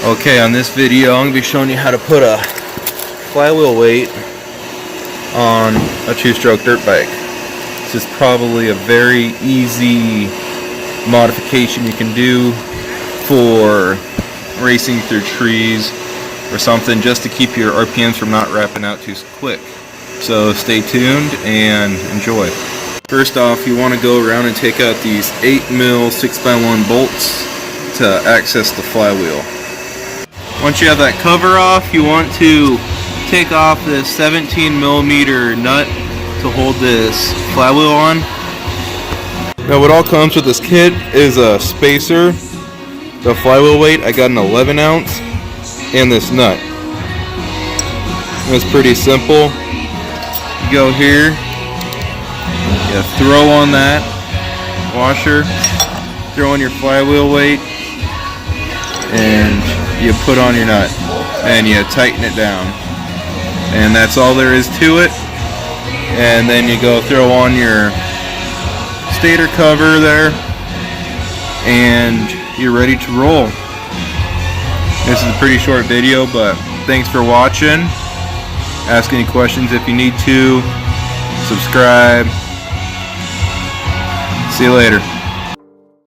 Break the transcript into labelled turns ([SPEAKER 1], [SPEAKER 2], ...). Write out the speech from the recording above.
[SPEAKER 1] Okay, on this video I'm going to be showing you how to put a flywheel weight on a two-stroke dirt bike. This is probably a very easy modification you can do for racing through trees or something, just to keep your RPMs from not wrapping out too quick. So stay tuned and enjoy. First off, you want to go around and take out these 8mm 6x1 bolts to access the flywheel. Once you have that cover off, you want to take off this 17mm nut to hold this flywheel on. Now what all comes with this kit is a spacer, the flywheel weight. I got an 11 ounce, and this nut. It's pretty simple. You go here, you throw on that washer, throw in your flywheel weight, and you put on your nut and you tighten it down, and that's all there is to it. And then you go throw on your stator cover there, and you're ready to roll. This is a pretty short video, but thanks for watching. Ask any questions if you need to. Subscribe. See you later.